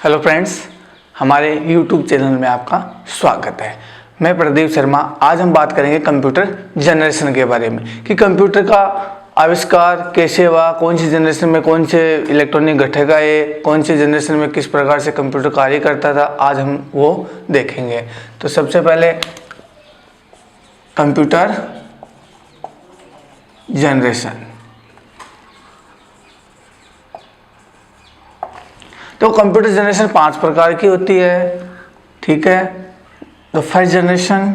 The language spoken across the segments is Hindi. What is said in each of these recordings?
हेलो फ्रेंड्स, हमारे YouTube चैनल में आपका स्वागत है। मैं प्रदीप शर्मा। आज हम बात करेंगे कंप्यूटर जनरेशन के बारे में कि कंप्यूटर का आविष्कार कैसे हुआ, कौन सी जनरेशन में कौन से इलेक्ट्रॉनिक घटक आए, कौन सी जनरेशन में किस प्रकार से कंप्यूटर कार्य करता था, आज हम वो देखेंगे। तो सबसे पहले कंप्यूटर जनरेशन। तो कंप्यूटर जनरेशन 5 प्रकार की होती है, ठीक है। तो फर्स्ट जनरेशन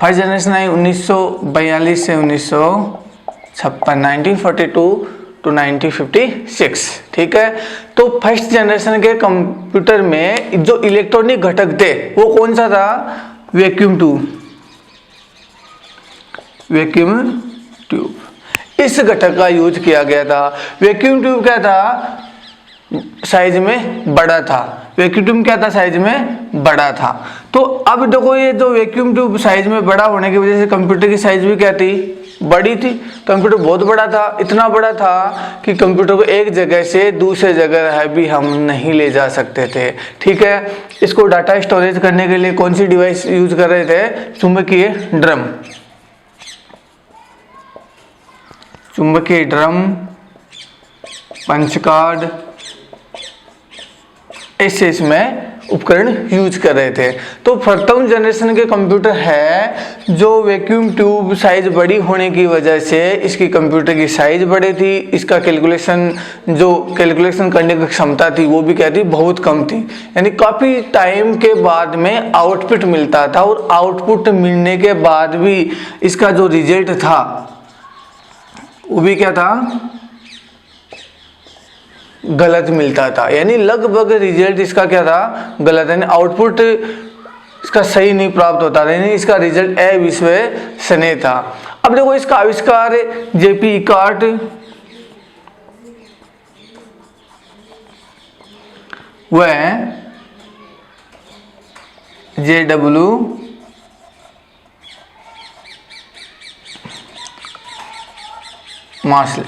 आई 1942 से 1956, 1942 टू 1956, ठीक है। तो फर्स्ट जनरेशन के कंप्यूटर में जो इलेक्ट्रॉनिक घटक थे वो कौन सा था? वैक्यूम ट्यूब इस घटक का यूज किया गया था। वैक्यूम ट्यूब क्या था? साइज में बड़ा था। वैक्यूम ट्यूब क्या था? साइज में बड़ा था। तो अब देखो, ये जो वैक्यूम ट्यूब साइज में बड़ा होने की वजह से कंप्यूटर की साइज भी क्या थी? बड़ी थी। कंप्यूटर बहुत बड़ा था, इतना बड़ा था कि कंप्यूटर को एक जगह से दूसरे जगह भी हम नहीं ले जा सकते थे, ठीक है। इसको डाटा स्टोरेज करने के लिए कौन सी डिवाइस यूज कर रहे थे? चुंबकीय ड्रम, पंच कार्ड, ऐसे इसमें उपकरण यूज कर रहे थे। तो प्रथम जनरेशन के कंप्यूटर है जो वैक्यूम ट्यूब साइज बड़ी होने की वजह से इसकी कंप्यूटर की साइज बड़ी थी, इसका कैलकुलेशन करने की क्षमता थी वो भी क्या थी? बहुत कम थी। यानी काफी टाइम के बाद में आउटपुट मिलता था, और आउटपुट मिलने के बाद भी इसका जो रिजल्ट था वो भी क्या था? गलत मिलता था। यानी लगभग रिजल्ट इसका क्या था? गलत। यानी आउटपुट इसका सही नहीं प्राप्त होता था, यानी इसका रिजल्ट अविश्वसनीय था। अब देखो, इसका आविष्कार जेपी इकार्ट व जेडब्ल्यू मास्ले,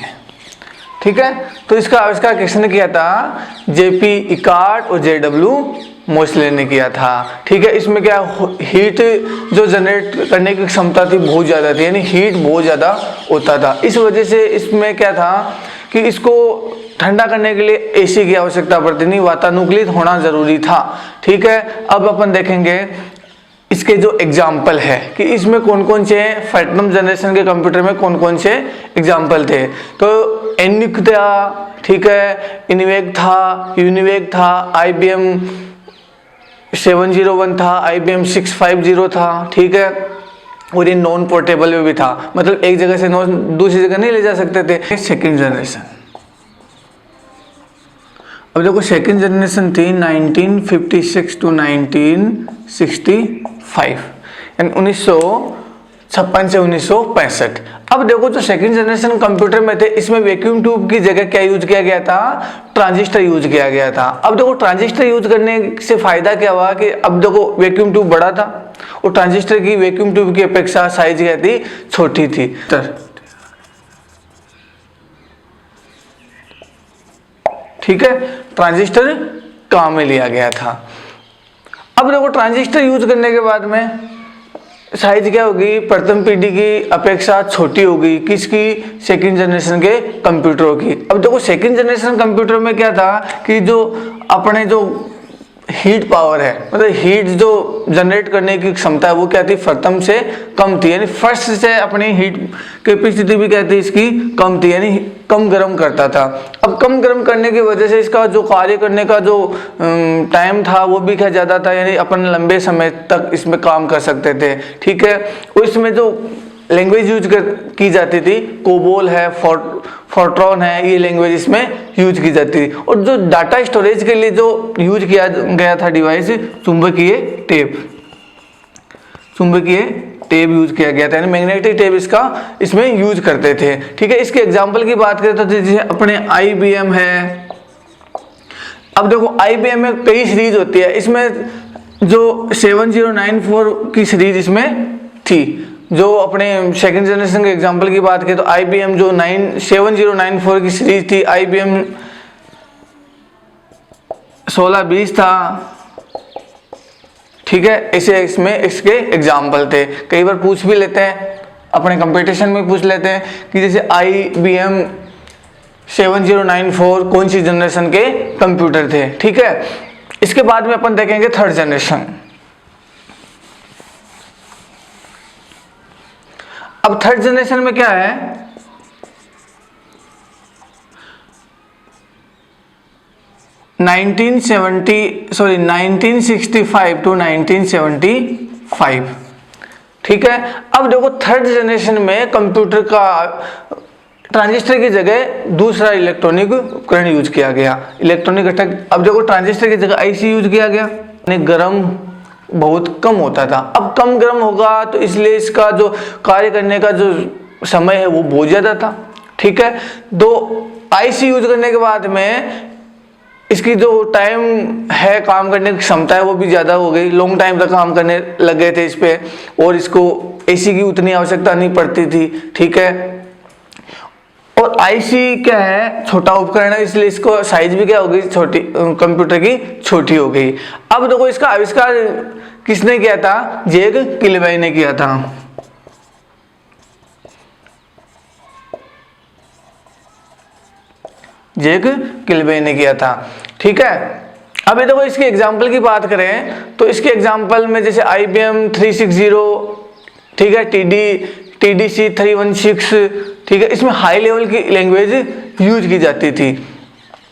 ठीक है। तो इसका आविष्कार किसने किया था? जेपी इकार्ट और जेडब्ल्यू मोस्ले ने किया था, ठीक है। इसमें क्या हीट जो जनरेट करने की क्षमता थी बहुत ज़्यादा थी, यानी हीट बहुत ज़्यादा होता था। इस वजह से इसमें क्या था कि इसको ठंडा करने के लिए एसी की आवश्यकता पड़ती नहीं, वातानुकूलित होना जरूरी था, ठीक है। अब अपन देखेंगे इसके जो एग्जाम्पल है कि इसमें कौन कौन से प्रथम जनरेशन के कंप्यूटर में कौन कौन से एग्जाम्पल थे। तो एनिक था, ठीक है, इनवेक था, यूनिवेक था, IBM 701 था, IBM 650 था, ठीक है। और ये नॉन पोर्टेबल में भी था, मतलब एक जगह से दूसरी जगह नहीं ले जा सकते थे। सेकेंड जनरेशन, अब देखो सेकेंड जनरेशन थी 1956 टू 1965, यानी 1956 से 1965। अब देखो, जो सेकेंड जनरेशन कंप्यूटर में थे इसमें वैक्यूम ट्यूब की जगह क्या यूज किया गया था? ट्रांजिस्टर यूज किया गया था। अब देखो, ट्रांजिस्टर यूज करने से फायदा क्या हुआ कि अब देखो वैक्यूम ट्यूब बड़ा था और ट्रांजिस्टर की वैक्यूम ट्यूब की अपेक्षा साइज क्या थी? छोटी थी। ठीक है, ट्रांजिस्टर काम में लिया गया था। अब देखो, ट्रांजिस्टर यूज करने के बाद में साइज क्या होगी? प्रथम पीढ़ी की अपेक्षा छोटी होगी। किसकी? सेकंड जनरेशन के कंप्यूटरों की। अब देखो, सेकंड जनरेशन कंप्यूटर में क्या था कि जो अपने जो हीट पावर है, मतलब हीट जो जनरेट करने की क्षमता है वो क्या थी? प्रथम से कम थी, यानी फर्स्ट से अपनी हीट कैपेसिटी भी क्या थी? इसकी कम थी, यानी कम गर्म करता था। अब कम गर्म करने की वजह से इसका जो कार्य करने का जो टाइम था वो भी क्या ज़्यादा था, यानी अपन लंबे समय तक इसमें काम कर सकते थे, ठीक है। और इसमें जो लैंग्वेज यूज की जाती थी, कोबोल है, फोर्ट्रॉन है, ये लैंग्वेज इसमें यूज की जाती थी। और जो डाटा स्टोरेज के लिए जो यूज किया गया था डिवाइस, चुंबकीय टेप यूज किया गया था, यानी मैग्नेटिक टेप इसमें यूज करते थे, ठीक है। इसके एग्जांपल की बात करें तो जैसे अपने IBM है। अब देखो, IBM में कई सीरीज होती है, इसमें जो 7094 की सीरीज इसमें थी। जो अपने सेकंड जनरेशन के एग्जांपल की बात करें तो IBM जो 7094 की सीरीज थी, IBM 16-20 था, ठीक है। ऐसे इसमें इसके एग्जाम्पल थे। कई बार पूछ भी लेते हैं, अपने कंपटीशन में पूछ लेते हैं कि जैसे IBM 7094 कौन सी जनरेशन के कंप्यूटर थे, ठीक है। इसके बाद में अपन देखेंगे थर्ड जनरेशन। अब थर्ड जनरेशन में क्या है, 1965 टू 1975, ठीक है। अब देखो थर्ड जनरेशन में कंप्यूटर का ट्रांजिस्टर की जगह दूसरा इलेक्ट्रॉनिक उपकरण यूज किया गया, इलेक्ट्रॉनिक घटक। अब देखो ट्रांजिस्टर की जगह IC यूज किया गया, गर्म बहुत कम होता था। अब कम गर्म होगा तो इसलिए इसका जो कार्य करने का जो समय है वो बहुत ज्यादा था, ठीक है। तो IC यूज करने के बाद में इसकी जो टाइम है, काम करने की क्षमता है, वो भी ज़्यादा हो गई, लॉन्ग टाइम तक काम करने लग गए थे इस पे, और इसको AC की उतनी आवश्यकता नहीं पड़ती थी, ठीक है। और IC क्या है, छोटा उपकरण है, इसलिए इसको साइज भी क्या हो गई, छोटी, कंप्यूटर की छोटी हो गई। अब देखो इसका आविष्कार किसने किया था, जैक किलबे ने किया था। जैक किलबे ने किया था, ठीक है। अब ये देखो इसके एग्जाम्पल की बात करें तो इसके एग्जाम्पल में जैसे IBM 360, ठीक है, TDC 316, ठीक है, इसमें हाई लेवल की लैंग्वेज यूज की जाती थी।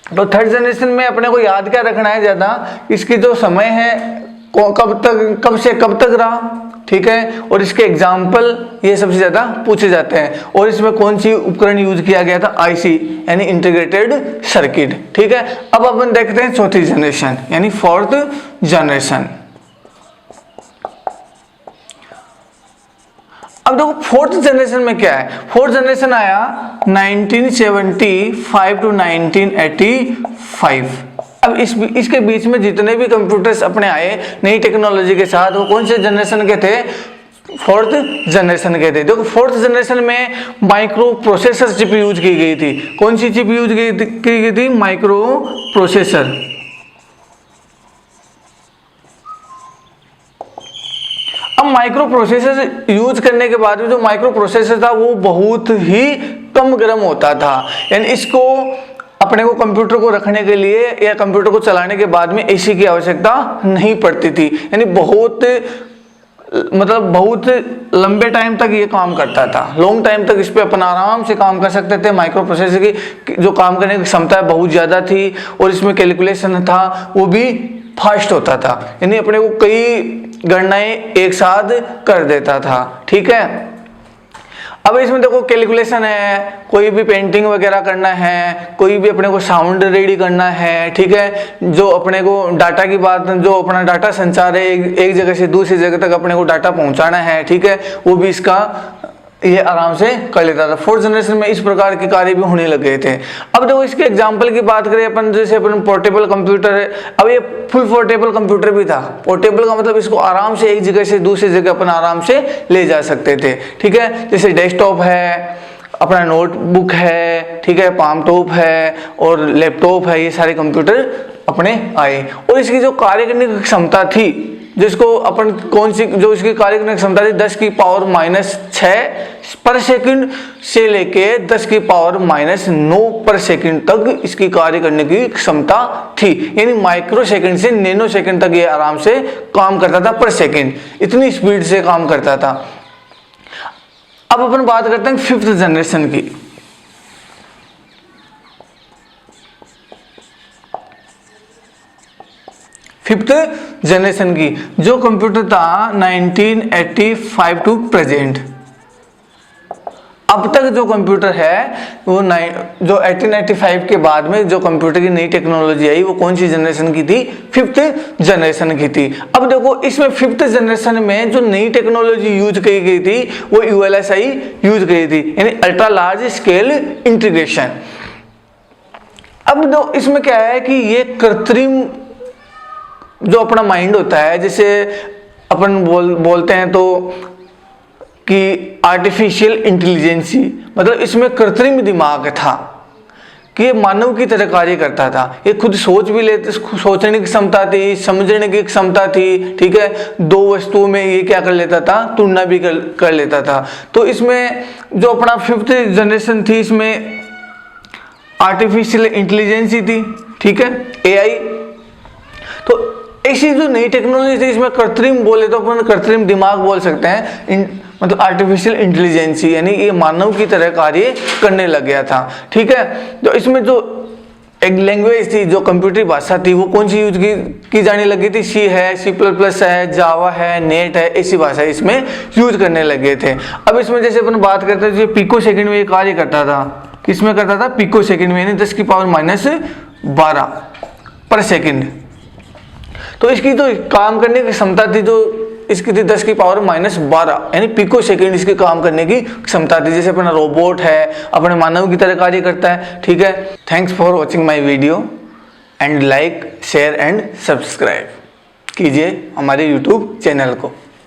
तो थर्ड जनरेशन में अपने को याद क्या रखना है ज्यादा, इसकी जो समय है कब से कब तक रहा, ठीक है, और इसके एग्जाम्पल ये सबसे ज्यादा पूछे जाते हैं। और इसमें कौन सी उपकरण यूज किया गया था, IC यानी इंटीग्रेटेड सर्किट, ठीक है। अब अपन देखते हैं चौथी जनरेशन यानी फोर्थ जनरेशन। अब देखो फोर्थ जनरेशन में क्या है, फोर्थ जनरेशन आया 1975 टू 1985। अब इसके बीच में जितने भी कंप्यूटर्स अपने आए नई टेक्नोलॉजी के साथ, वो कौन से जनरेशन के थे, फोर्थ जनरेशन के थे। देखो फोर्थ जनरेशन में माइक्रो प्रोसेसर चिप यूज की गई थी। कौन सी चिप यूज की गई थी, माइक्रो प्रोसेसर। अब माइक्रो प्रोसेसर यूज करने के बाद में जो माइक्रो प्रोसेसर था वो बहुत ही कम गर्म होता था, यानी इसको अपने को कंप्यूटर को रखने के लिए या कंप्यूटर को चलाने के बाद में AC की आवश्यकता नहीं पड़ती थी, यानी बहुत लंबे टाइम तक ये काम करता था, लॉन्ग टाइम तक इस पे अपन आराम से काम कर सकते थे। माइक्रो प्रोसेसर की जो काम करने की क्षमता बहुत ज़्यादा थी और इसमें कैलकुलेशन था वो भी फास्ट होता था, यानी अपने को कई गणनाएं एक साथ कर देता था, ठीक है। अब इसमें देखो कैलकुलेशन है, कोई भी पेंटिंग वगैरह करना है, कोई भी अपने को साउंड रेडी करना है, ठीक है, जो अपने को डाटा की बात, जो अपना डाटा संचार है एक जगह से दूसरी जगह तक अपने को डाटा पहुंचाना है, ठीक है, वो भी इसका ये आराम से कर लेता था। फोर्थ जनरेशन में इस प्रकार के कार्य भी होने लग गए थे। अब देखो इसके एग्जांपल की बात करें अपन, जैसे अपन पोर्टेबल कंप्यूटर है, अब ये फुल पोर्टेबल कंप्यूटर भी था। पोर्टेबल का मतलब इसको आराम से एक जगह से दूसरी जगह अपन आराम से ले जा सकते थे, ठीक है। जैसे डेस्कटॉप है, अपना नोटबुक है, ठीक है, पामटॉप है और लैपटॉप है, ये सारे कंप्यूटर अपने आए। और इसकी जो कार्य करने की क्षमता थी, जिसको अपन कौन सी, जो इसकी कार्य करने की क्षमता थी 10⁻⁻6 पर सेकंड से लेके 10⁻⁻9 पर सेकंड तक इसकी कार्य करने की क्षमता थी, यानी माइक्रो सेकंड से नैनो सेकंड तक ये आराम से काम करता था पर सेकंड, इतनी स्पीड से काम करता था। अब अपन बात करते हैं फिफ्थ जनरेशन की। फिफ्थ जनरेशन की जो कंप्यूटर था 1985 टू प्रेजेंट, अब तक जो कंप्यूटर है वो जो 1885 के बाद में जो कंप्यूटर की नई टेक्नोलॉजी आई वो कौन सी जनरेशन की थी, फिफ्थ जनरेशन की थी। अब देखो इसमें फिफ्थ जनरेशन में जो नई टेक्नोलॉजी यूज की गई थी वो ULSI यूज की थी, यानी अल्ट्रा लार्ज स्केल इंटीग्रेशन। अब इसमें क्या है कि ये कृत्रिम जो अपना माइंड होता है, जैसे अपन बोलते हैं तो कि आर्टिफिशियल इंटेलिजेंसी, मतलब इसमें कृत्रिम दिमाग था कि ये मानव की तरह कार्य करता था, ये खुद सोच भी लेते, सोचने की क्षमता थी, समझने की क्षमता थी, ठीक है, दो वस्तुओं में ये क्या कर लेता था, तुलना भी कर लेता था। तो इसमें जो अपना 5th जनरेशन थी, इसमें आर्टिफिशियल इंटेलिजेंस ही थी, ठीक है, AI। तो ऐसी जो नई टेक्नोलॉजी थी, इसमें कृत्रिम बोले तो अपन कृत्रिम दिमाग बोल सकते हैं, मतलब आर्टिफिशियल इंटेलिजेंस, यानी ये मानव की तरह कार्य करने लग गया था, ठीक है। तो इसमें जो एक लैंग्वेज थी, जो कंप्यूटर भाषा थी, वो कौन सी यूज की जाने लगी थी, C है, C++ है, जावा है, नेट है, ऐसी भाषा इसमें यूज करने लगे थे। अब इसमें जैसे अपन बात करते हैं, जो पिको सेकंड में ये कार्य करता था, किसमें करता था, पिको सेकंड में, यानी 10⁻⁻12 पर सेकंड। तो इसकी तो काम करने की क्षमता थी, जो इसकी थी 10⁻⁻12, यानी पिको सेकंड इसके काम करने की क्षमता थी। जैसे अपना रोबोट है, अपने मानव की तरह कार्य करता है, ठीक है। Thanks for watching my video and like, share and subscribe कीजिए हमारे यूट्यूब चैनल को।